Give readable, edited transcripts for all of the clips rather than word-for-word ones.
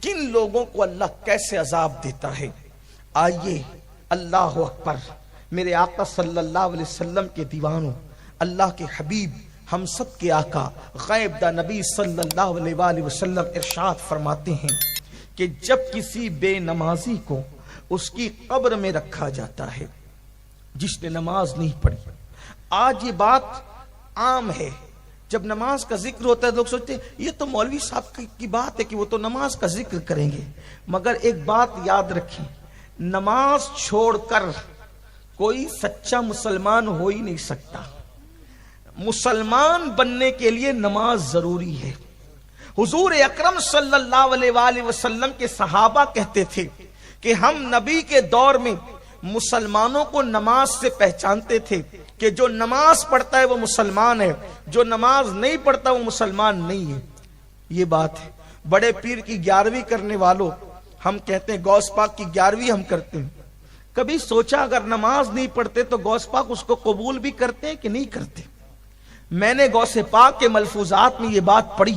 کن لوگوں کو اللہ کیسے عذاب دیتا ہے۔ آئیے اللہ اکبر، میرے آقا صلی اللہ علیہ وسلم کے دیوانوں، اللہ کے حبیب، ہم سب کے آقا غیب دا نبی صلی اللہ علیہ وآلہ وسلم ارشاد فرماتے ہیں کہ جب کسی بے نمازی کو اس کی قبر میں رکھا جاتا ہے جس نے نماز نہیں پڑھی۔ آج یہ بات عام ہے، جب نماز کا ذکر ہوتا ہے لوگ سوچتے ہیں یہ تو مولوی صاحب کی بات ہے کہ وہ تو نماز کا ذکر کریں گے، مگر ایک بات یاد رکھیں، نماز چھوڑ کر کوئی سچا مسلمان ہو ہی نہیں سکتا۔ مسلمان بننے کے لیے نماز ضروری ہے۔ حضور اکرم صلی اللہ علیہ وآلہ وسلم کے صحابہ کہتے تھے کہ ہم نبی کے دور میں مسلمانوں کو نماز سے پہچانتے تھے کہ جو نماز پڑھتا ہے وہ مسلمان ہے، جو نماز نہیں پڑھتا وہ مسلمان نہیں ہے۔ یہ بات ہے۔ بڑے پیر کی 11ویں کرنے والوں، ہم کہتے ہیں غوث پاک کی 11ویں ہم کرتے ہیں، کبھی سوچا اگر نماز نہیں پڑھتے تو غوث پاک اس کو قبول بھی کرتے ہیں کہ نہیں کرتے؟ میں نے غوث پاک کے ملفوظات میں یہ بات پڑھی،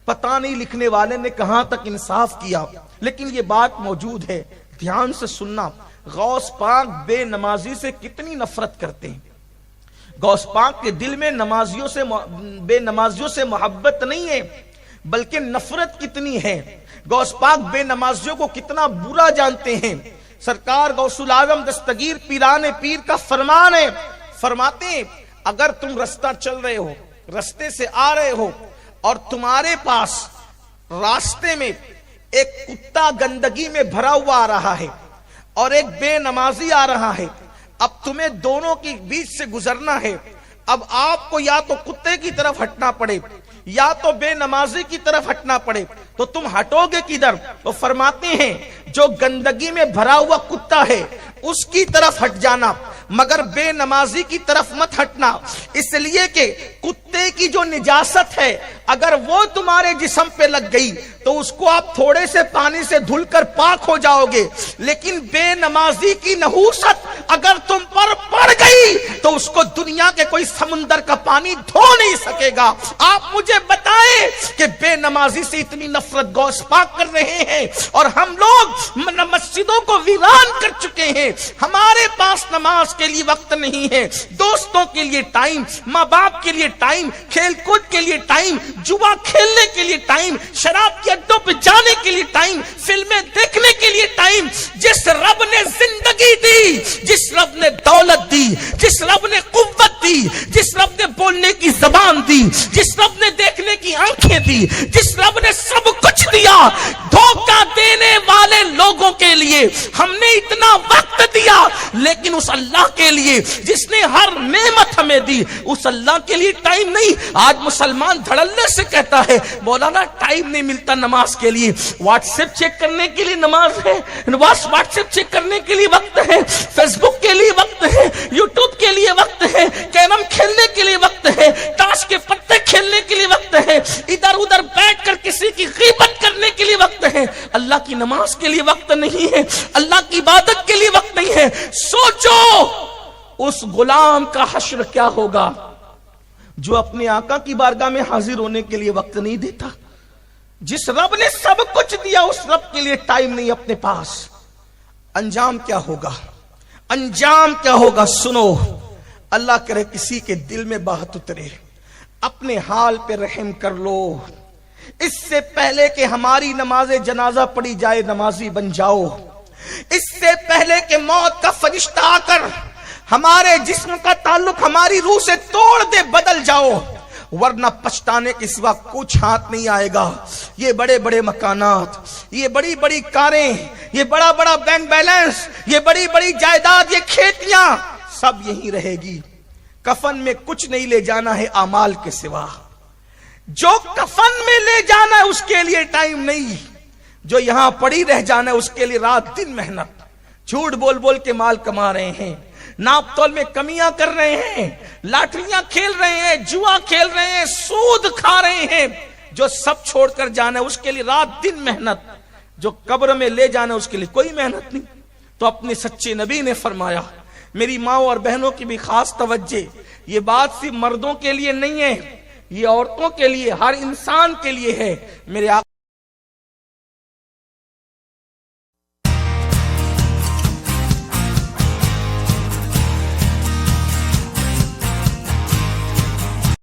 پتہ نہیں لکھنے والے نے کہاں تک انصاف کیا، لیکن یہ بات موجود ہے، دھیان سے سننا۔ غوث پاک بے نمازی سے کتنی نفرت کرتے ہیں۔ غوث پاک کے دل میں بے نمازیوں سے محبت نہیں ہے، بلکہ نفرت کتنی ہے۔ غوث پاک بے نمازیوں کو کتنا برا جانتے ہیں۔ سرکار غوث العظم دستگیر پیران پیر کا فرمان ہے، فرماتے ہیں اگر تم رستہ چل رہے ہو، رستے سے آ رہے ہو اور تمہارے پاس راستے میں ایک کتا گندگی میں بھرا ہوا آ رہا ہے اور ایک بے نمازی آ رہا ہے، اب تمہیں دونوں کے بیچ سے گزرنا ہے، اب آپ کو یا تو کتے کی طرف ہٹنا پڑے یا تو بے نمازی کی طرف ہٹنا پڑے، تو تم ہٹو گے کدھر؟ وہ فرماتے ہیں جو گندگی میں بھرا ہوا کتا ہے اس کی طرف ہٹ جانا، مگر بے نمازی کی طرف مت ہٹنا، اس لیے کہ کتے کی جو نجاست ہے اگر وہ تمہارے جسم پہ لگ گئی تو اس کو آپ تھوڑے سے پانی سے دھل کر پاک ہو جاؤ گے، لیکن بے نمازی کی نحوست اگر تم پر پڑ گئی تو اس کو دنیا کے کوئی سمندر کا پانی دھو نہیں سکے گا۔ آپ مجھے بتائیں کہ بے نمازی سے اتنی نفرت غوث پاک کر رہے ہیں اور ہم لوگ مسجدوں کو ویران کر چکے ہیں، ہمارے پاس نماز کے لیے وقت نہیں ہے، دوستوں کے لیے ٹائم، ماں باپ کے لیے ٹائم، کھیل کود کے لیے ٹائم، جوا کھیلنے کے لیے ٹائم، شراب کے اڈوں پہ جانے کے لیے ٹائم، فلمیں دیکھنے کے لیے ٹائم۔ جس رب نے زندگی دی، جس رب نے دولت دی، جس رب نے قوت دی، جس رب نے بولنے کی زبان دی، جس رب نے دیکھنے کی آنکھیں دی، جس رب نے سب کچھ دیا، دھوکہ دینے والے لوگوں کے لیے ہم نے اتنا وقت دیا، لیکن اس اللہ کے لیے جس نے ہر نعمت ہمیں دی اس اللہ کے لیے ٹائم نہیں۔ آج مسلمان دھڑلے سے کہتا ہے مولانا ٹائم نہیں ملتا نماز کے لیے، واٹس ایپ چیک کرنے کے لیے نماز ہے، واٹس ایپ چیک کرنے کے لیے وقت ہے، فیس بک کے لیے وقت ہے، یوٹیوب کے لیے وقت ہے، کیرم کھیلنے کے لیے وقت ہے، تاش کے پتے کھیلنے کے لیے وقت ہے، ادھر ادھر بیٹھ کر کسی کی غیبت کرنے کے لیے وقت ہے، اللہ کی نماز کے لیے وقت نہیں ہے، اللہ کی عبادت کے لیے وقت نہیں ہے۔ سوچو اس غلام کا حشر کیا ہوگا جو اپنے آقا کی بارگاہ میں حاضر ہونے کے لیے وقت نہیں دیتا۔ جس رب نے سب کچھ دیا اس رب کے لیے ٹائم نہیں اپنے پاس۔ انجام کیا ہوگا؟ انجام کیا ہوگا؟ سنو، اللہ کرے کسی کے دل میں بات اترے، اپنے حال پہ رحم کر لو، اس سے پہلے کہ ہماری نماز جنازہ پڑھی جائے نمازی بن جاؤ، اس سے پہلے کہ موت کا فرشتہ آ کر ہمارے جسم کا تعلق ہماری روح سے توڑ دے بدل جاؤ، ورنہ پچھتانے کے سوا کچھ ہاتھ نہیں آئے گا۔ یہ بڑے بڑے مکانات، یہ بڑی بڑی کاریں، یہ بڑا بڑا بینک بیلنس، یہ بڑی بڑی جائیداد، یہ کھیتیاں سب یہیں رہے گی۔ کفن میں کچھ نہیں لے جانا ہے اعمال کے سوا، جو کفن میں لے جانا ہے اس کے لیے ٹائم نہیں، جو یہاں پڑی رہ جانا ہے اس کے لیے رات دن محنت، جھوٹ بول بول کے مال کما رہے ہیں، ناپ تول میں کمیاں کر رہے ہیں، لاٹریاں کھیل رہے ہیں، جوا کھیل رہے ہیں، سود کھا رہے ہیں، جو سب چھوڑ کر جانا ہے اس کے لیے رات دن محنت، جو قبر میں لے جانا ہے اس کے لیے کوئی محنت نہیں۔ تو اپنے سچے نبی نے فرمایا، میری ماں اور بہنوں کی بھی خاص توجہ، یہ بات صرف مردوں کے لیے نہیں ہے، یہ عورتوں کے لیے، ہر انسان کے لیے ہے۔ میرے